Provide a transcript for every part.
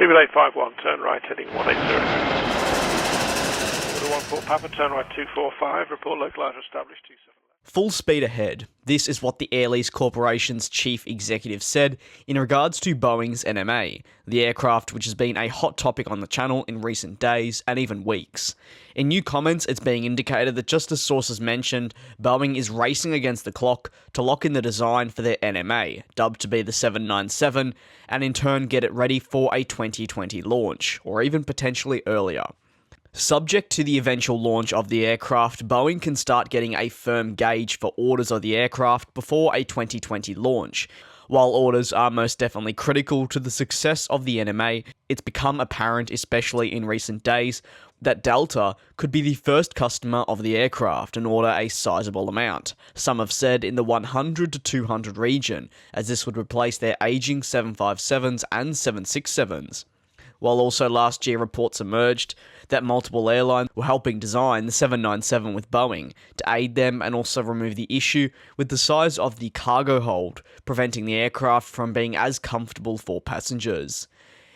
Cubic 851, turn right heading 180. Order 14 Papa, turn right 245, report localizer established 27. Full speed ahead. This is what the Air Lease Corporation's chief executive said in regards to Boeing's NMA, the aircraft which has been a hot topic on the channel in recent days and even weeks. In new comments, it's being indicated that just as sources mentioned, Boeing is racing against the clock to lock in the design for their NMA, dubbed to be the 797, and in turn get it ready for a 2020 launch, or even potentially earlier. Subject to the eventual launch of the aircraft, Boeing can start getting a firm gauge for orders of the aircraft before a 2020 launch. While orders are most definitely critical to the success of the NMA, it's become apparent, especially in recent days, that Delta could be the first customer of the aircraft and order a sizable amount. Some have said in the 100 to 200 region, as this would replace their aging 757s and 767s. While also last year reports emerged that multiple airlines were helping design the 797 with Boeing to aid them and also remove the issue with the size of the cargo hold, preventing the aircraft from being as comfortable for passengers.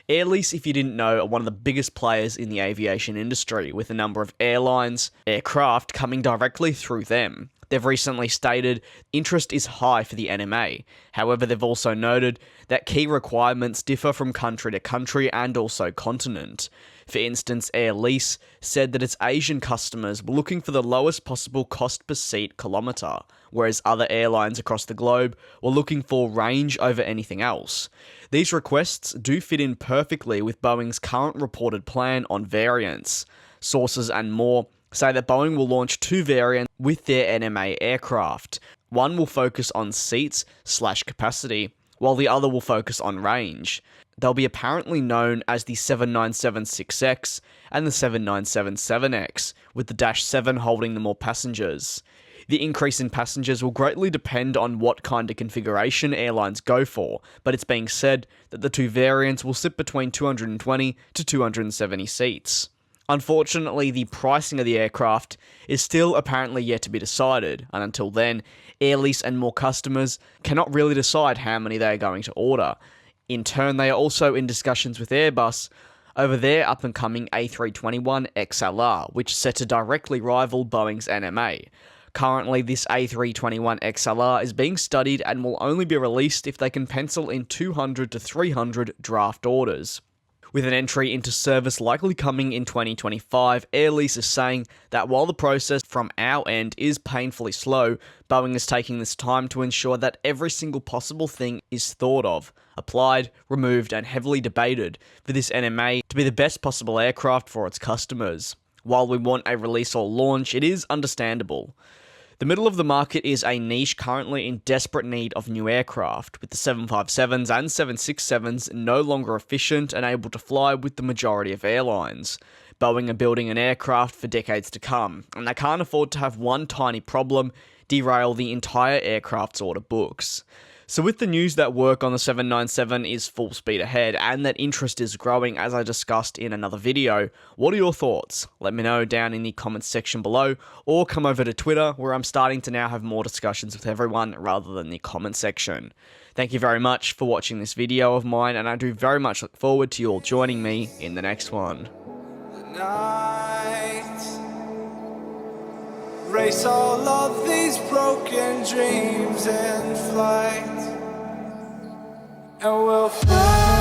Air Lease, if you didn't know, are one of the biggest players in the aviation industry, with a number of aircraft coming directly through them. They've recently stated interest is high for the NMA. However, they've also noted that key requirements differ from country to country and also continent. For instance, Air Lease said that its Asian customers were looking for the lowest possible cost per seat kilometre, whereas other airlines across the globe were looking for range over anything else. These requests do fit in perfectly with Boeing's current reported plan on variants. Sources and more say that Boeing will launch 2 variants with their NMA aircraft. One will focus on seats/capacity, while the other will focus on range. They'll be apparently known as the 797-6X and the 797-7X, with the Dash 7 holding the more passengers. The increase in passengers will greatly depend on what kind of configuration airlines go for, but it's being said that the 2 variants will sit between 220 to 270 seats. Unfortunately, the pricing of the aircraft is still apparently yet to be decided, and until then, Air Lease and more customers cannot really decide how many they are going to order. In turn, they are also in discussions with Airbus over their up-and-coming A321XLR, which is set to directly rival Boeing's NMA. Currently, this A321XLR is being studied and will only be released if they can pencil in 200 to 300 draft orders. With an entry into service likely coming in 2025, Air Lease is saying that while the process from our end is painfully slow, Boeing is taking this time to ensure that every single possible thing is thought of, applied, removed, and heavily debated for this NMA to be the best possible aircraft for its customers. While we want a release or launch, it is understandable. The middle of the market is a niche currently in desperate need of new aircraft, with the 757s and 767s no longer efficient and able to fly with the majority of airlines. Boeing are building an aircraft for decades to come, and they can't afford to have one tiny problem derail the entire aircraft's order books. So with the news that work on the 797 is full speed ahead and that interest is growing as I discussed in another video, what are your thoughts? Let me know down in the comments section below, or come over to Twitter where I'm starting to now have more discussions with everyone rather than the comment section. Thank you very much for watching this video of mine, and I do very much look forward to you all joining me in the next one. Race all of these broken dreams in flight, and we'll fly.